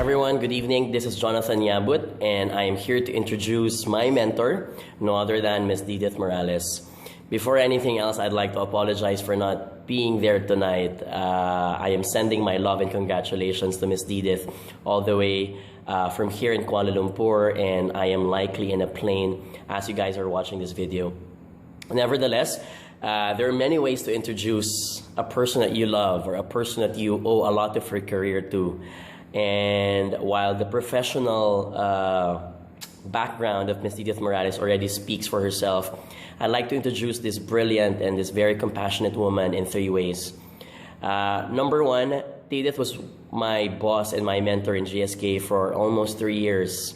everyone, good evening. This is Jonathan Yabut, and I am here to introduce my mentor, no other than Ms. Didith Morales. Before anything else, I'd like to apologize for not being there tonight. I am sending my love and congratulations to Ms. Didith all the way from here in Kuala Lumpur, and I am likely in a plane as you guys are watching this video. Nevertheless, there are many ways to introduce a person that you love or a person that you owe a lot of your career to. And while the professional background of Ms. Didith Morales already speaks for herself, I'd like to introduce this brilliant and this very compassionate woman in 3 ways. Number one, Didith was my boss and my mentor in GSK for almost 3 years.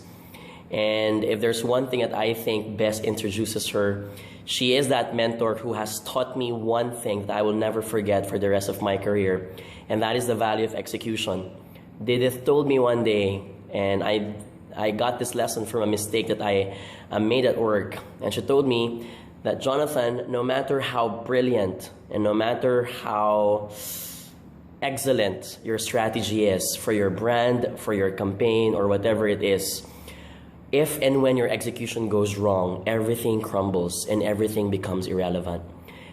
And if there's one thing that I think best introduces her, she is that mentor who has taught me one thing that I will never forget for the rest of my career, and that is the value of execution. Didith told me one day, and I got this lesson from a mistake that I made at work, and she told me that, Jonathan, no matter how brilliant and no matter how excellent your strategy is for your brand, for your campaign, or whatever it is, if and when your execution goes wrong, everything crumbles and everything becomes irrelevant.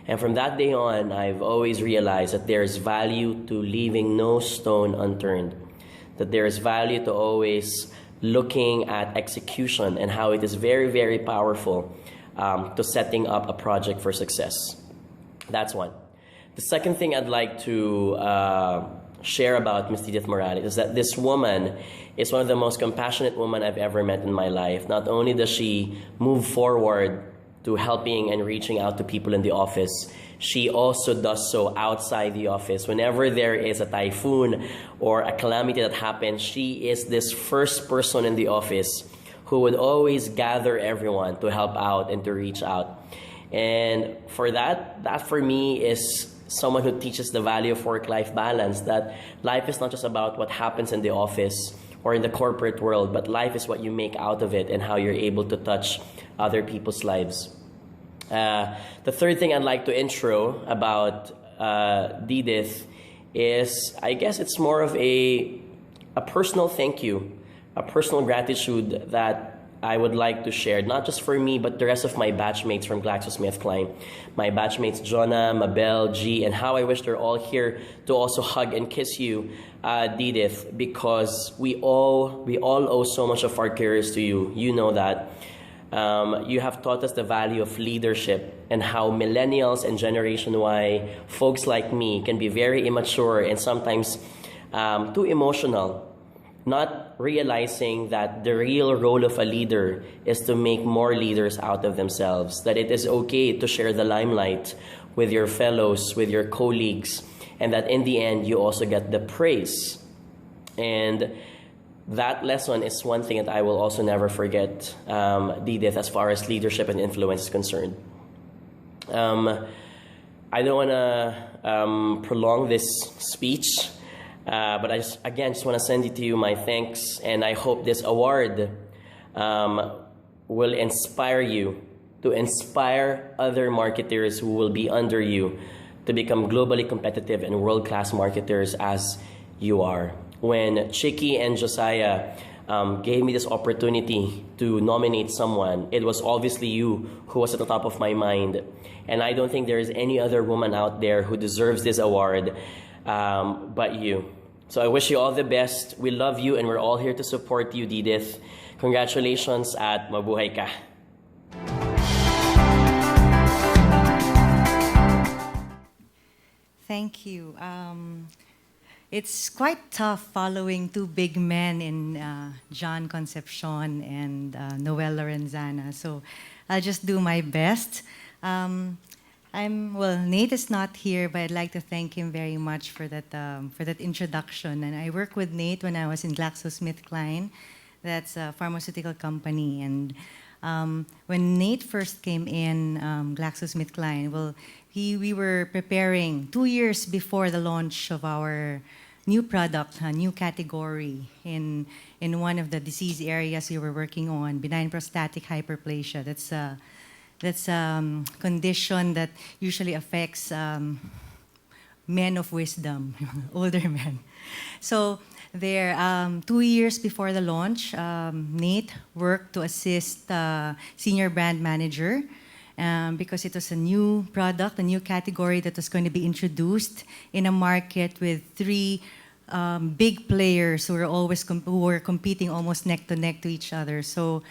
And from that day on, I've always realized that there's value to leaving no stone unturned, that there's value to always looking at execution and how it is very, very powerful to setting up a project for success. That's one. The second thing I'd like to share about Ms. Didith Morales is that this woman is one of the most compassionate women I've ever met in my life. Not only does she move forward to helping and reaching out to people in the office, she also does so outside the office. Whenever there is a typhoon or a calamity that happens, she is this first person in the office who would always gather everyone to help out and to reach out. And for that for me is someone who teaches the value of work-life balance, that life is not just about what happens in the office or in the corporate world, but life is what you make out of it and how you're able to touch other people's lives. The third thing I'd like to intro about Didith is, I guess it's more of a personal thank you, a personal gratitude that I would like to share, not just for me, but the rest of my batchmates from GlaxoSmithKline. My batchmates, Jonah, Mabel, G, and how I wish they're all here to also hug and kiss you, Didith, because we all owe so much of our careers to you. You know that. You have taught us the value of leadership and how millennials and Generation Y, folks like me, can be very immature and sometimes too emotional, not realizing that the real role of a leader is to make more leaders out of themselves, that it is okay to share the limelight with your fellows, with your colleagues, and that in the end you also get the praise. And that lesson is one thing that I will also never forget, Didith, as far as leadership and influence is concerned. I don't want to prolong this speech, but I just want to send it to you, my thanks, and I hope this award will inspire you to inspire other marketers who will be under you to become globally competitive and world-class marketers as you are. When Chicky and Josiah gave me this opportunity to nominate someone, it was obviously you who was at the top of my mind. And I don't think there is any other woman out there who deserves this award but you. So I wish you all the best. We love you and we're all here to support you, Didith. Congratulations at mabuhay ka. Thank you. It's quite tough following two big men in John Concepcion and Noel Lorenzana. So I'll just do my best. Nate is not here, but I'd like to thank him very much for that introduction. And I worked with Nate when I was in GlaxoSmithKline. That's a pharmaceutical company. And when Nate first came in GlaxoSmithKline, we were preparing 2 years before the launch of our new product, a new category in one of the disease areas we were working on, benign prostatic hyperplasia. That's a condition that usually affects men of wisdom, older men. So there. 2 years before the launch, Nate worked to assist senior brand manager because it was a new product, a new category that was going to be introduced in a market with three big players who were competing almost neck to neck to each other. So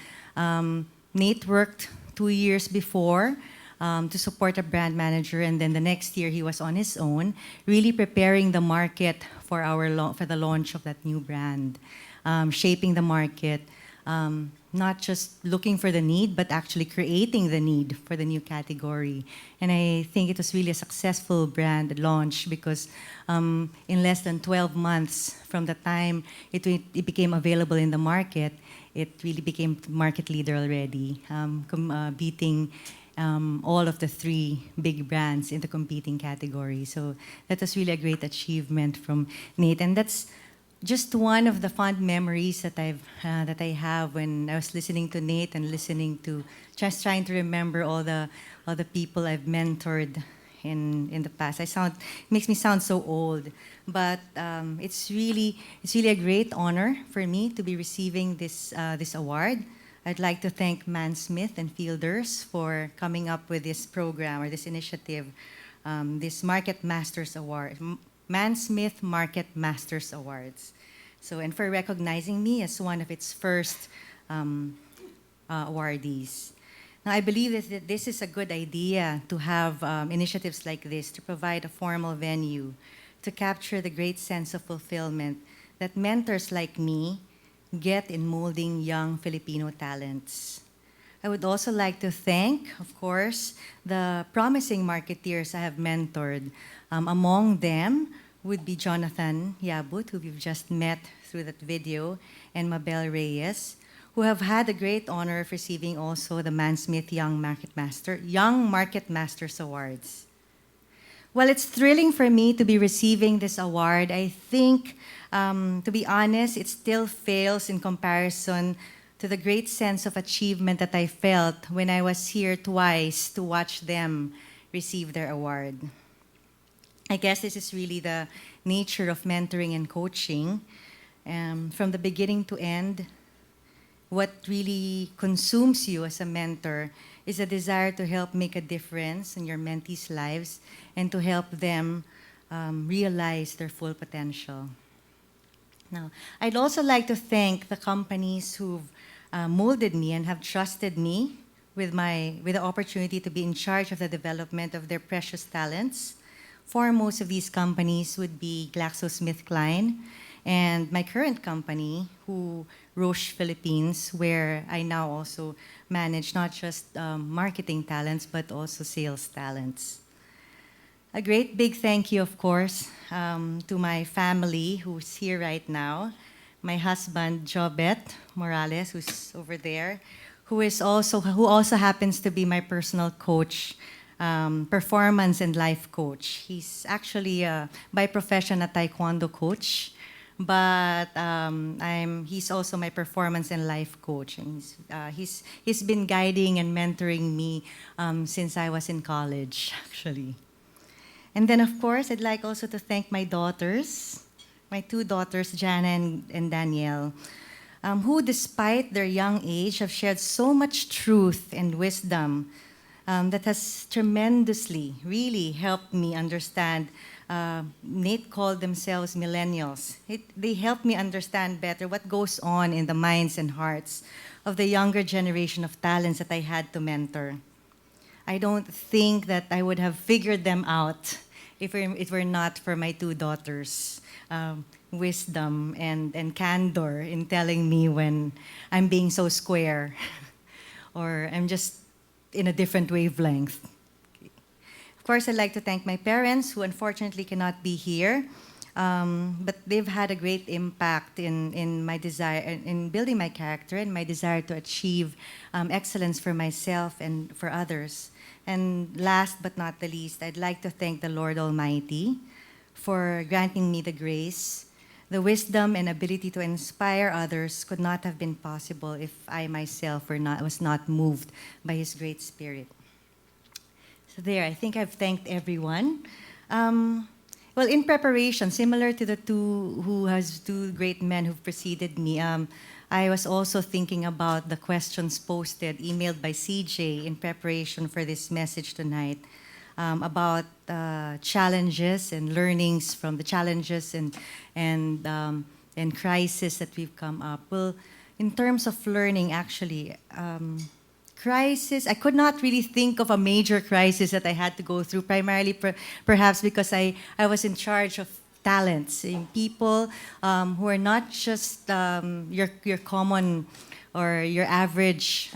Nate worked 2 years before to support a brand manager, and then the next year he was on his own, really preparing the market for for the launch of that new brand, shaping the market, not just looking for the need, but actually creating the need for the new category. And I think it was really a successful brand launch because in less than 12 months from the time it became available in the market, it really became market leader already, beating all of the three big brands in the competing category. So that was really a great achievement from Nate. And that's just one of the fond memories that I have when I was listening to Nate and just trying to remember all the people I've mentored in the past. It makes me sound so old, but it's really a great honor for me to be receiving this award. I'd like to thank Mansmith and Fielders for coming up with this program or this initiative, this Market Masters Award, Mansmith Market Masters Awards. So, and for recognizing me as one of its first awardees. Now, I believe that this is a good idea to have initiatives like this to provide a formal venue to capture the great sense of fulfillment that mentors like me get in molding young Filipino talents. I would also like to thank, of course, the promising marketeers I have mentored. Among them would be Jonathan Yabut, who we've just met through that video, and Mabel Reyes, who have had the great honor of receiving also the Mansmith Young Market Masters Awards. While it's thrilling for me to be receiving this award, I think, to be honest, it still fails in comparison to the great sense of achievement that I felt when I was here twice to watch them receive their award. I guess this is really the nature of mentoring and coaching. From the beginning to end, what really consumes you as a mentor is a desire to help make a difference in your mentees' lives and to help them realize their full potential. Now, I'd also like to thank the companies who've molded me and have trusted me with the opportunity to be in charge of the development of their precious talents. Foremost of these companies would be GlaxoSmithKline and my current company, Roche Philippines, where I now also manage not just marketing talents, but also sales talents. A great big thank you, of course, to my family who's here right now, my husband, Jobet Morales, who's over there, who also happens to be my personal coach, performance and life coach. He's actually, by profession, a taekwondo coach, but he's also my performance and life coach. And he's been guiding and mentoring me since I was in college, actually. And then, of course, I'd like also to thank my daughters, my two daughters, Jana and Danielle, who, despite their young age, have shared so much truth and wisdom that has tremendously, really helped me understand. Nate called themselves millennials. They helped me understand better what goes on in the minds and hearts of the younger generation of talents that I had to mentor. I don't think that I would have figured them out if it were not for my two daughters' wisdom and candor in telling me when I'm being so square or I'm just in a different wavelength. Of course, I'd like to thank my parents, who unfortunately cannot be here, but they've had a great impact in my desire, in building my character and my desire to achieve excellence for myself and for others. And last but not the least, I'd like to thank the Lord Almighty for granting me the grace. The wisdom and ability to inspire others could not have been possible if I myself was not moved by His great Spirit. So there, I think I've thanked everyone. Well, in preparation, similar to the two great men who've preceded me, I was also thinking about the questions posted, emailed by CJ in preparation for this message tonight, about challenges and learnings from the challenges and crisis that we've come up. Well, in terms of learning, actually, crisis, I could not really think of a major crisis that I had to go through, primarily perhaps because I was in charge of talents, in people who are not just your common or your average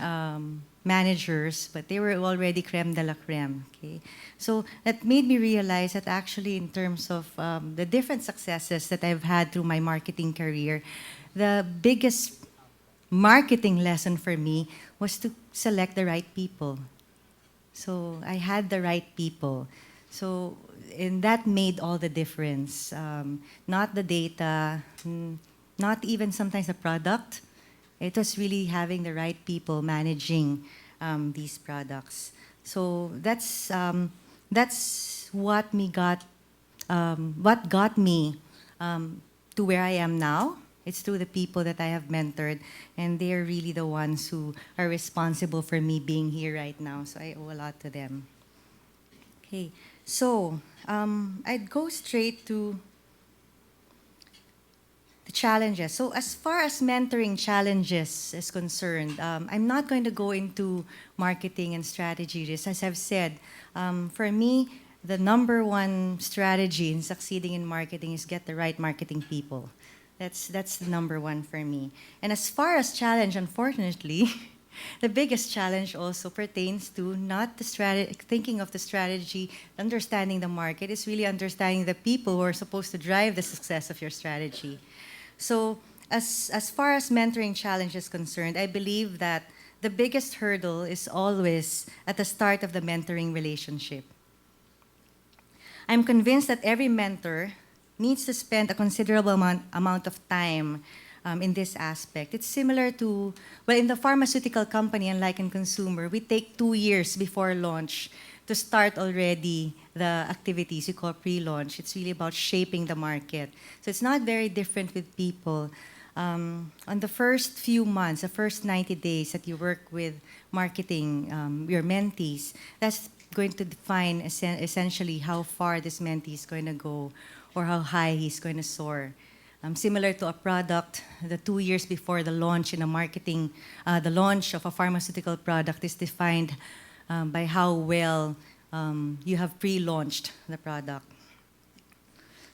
managers, but they were already creme de la creme. Okay? So that made me realize that actually in terms of the different successes that I've had through my marketing career, the biggest marketing lesson for me was to select the right people. So I had the right people. So, and that made all the difference. Not the data, not even sometimes the product. It was really having the right people managing these products. So that's what got me to where I am now. It's through the people that I have mentored, and they're really the ones who are responsible for me being here right now. So I owe a lot to them. Okay, so I'd go straight to the challenges. So as far as mentoring challenges is concerned, I'm not going to go into marketing and strategy. As I've said, for me, the number one strategy in succeeding in marketing is get the right marketing people. That's the number one for me. And as far as challenge, unfortunately, the biggest challenge also pertains to not the thinking of the strategy, understanding the market. It's really understanding the people who are supposed to drive the success of your strategy. So as far as mentoring challenge is concerned, I believe that the biggest hurdle is always at the start of the mentoring relationship. I'm convinced that every mentor needs to spend a considerable amount of time in this aspect. It's similar to, well, in the pharmaceutical company, unlike in consumer, we take 2 years before launch to start already the activities we call pre-launch. It's really about shaping the market. So it's not very different with people. On the first few months, the first 90 days that you work with marketing your mentees, that's going to define essentially how far this mentee is going to go or how high he's going to soar. Similar to a product, the 2 years before the launch in a marketing, the launch of a pharmaceutical product is defined by how well you have pre-launched the product.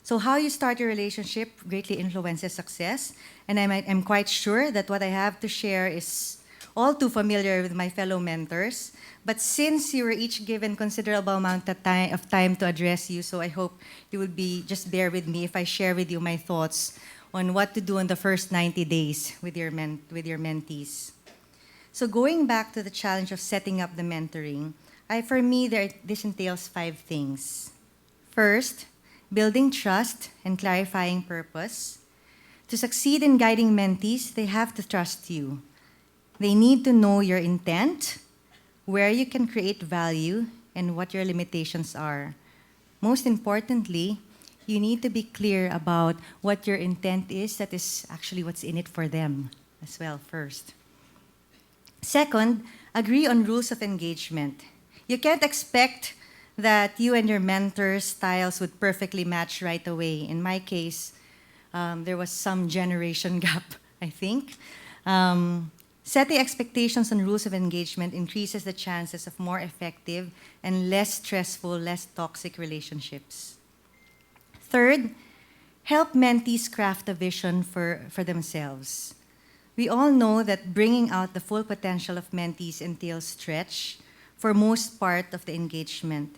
So how you start your relationship greatly influences success, and I'm quite sure that what I have to share is all too familiar with my fellow mentors. But since you were each given considerable amount of time to address you, so I hope you would just bear with me if I share with you my thoughts on what to do in the first 90 days with your mentees. So going back to the challenge of setting up the mentoring, for me, this entails 5 things. First, building trust and clarifying purpose. To succeed in guiding mentees, they have to trust you. They need to know your intent, where you can create value, and what your limitations are. Most importantly, you need to be clear about what your intent is. That is actually what's in it for them as well, first. Second, agree on rules of engagement. You can't expect that you and your mentor's styles would perfectly match right away. In my case, there was some generation gap, I think. Setting expectations and rules of engagement increases the chances of more effective and less stressful, less toxic relationships. Third, help mentees craft a vision for themselves. We all know that bringing out the full potential of mentees entails stretch for most part of the engagement.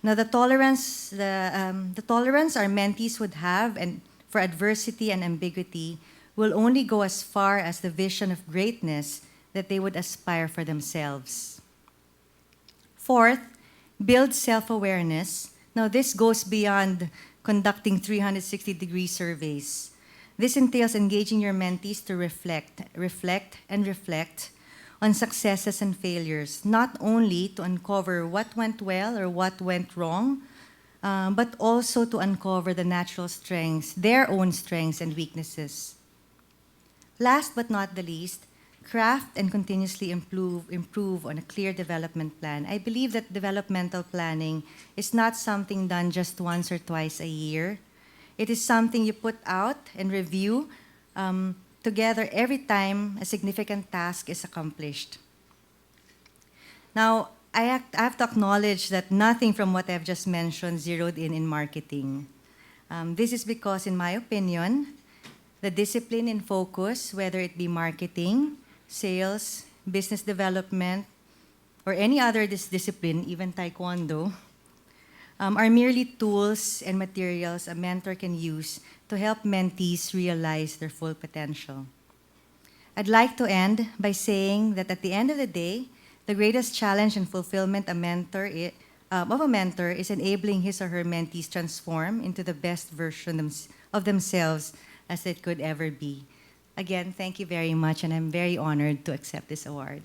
Now, the tolerance our mentees would have and for adversity and ambiguity will only go as far as the vision of greatness that they would aspire for themselves. Fourth, build self-awareness. Now, this goes beyond conducting 360-degree surveys. This entails engaging your mentees to reflect on successes and failures, not only to uncover what went well or what went wrong, but also to uncover the natural strengths, their own strengths and weaknesses. Last but not the least, craft and continuously improve on a clear development plan. I believe that developmental planning is not something done just once or twice a year. It is something you put out and review together every time a significant task is accomplished. Now, I have to acknowledge that nothing from what I've just mentioned zeroed in marketing. This is because, in my opinion, the discipline and focus, whether it be marketing, sales, business development, or any other discipline, even taekwondo, are merely tools and materials a mentor can use to help mentees realize their full potential. I'd like to end by saying that at the end of the day, the greatest challenge and fulfillment of a mentor is enabling his or her mentees transform into the best version of themselves as it could ever be. Again, thank you very much, and I'm very honored to accept this award.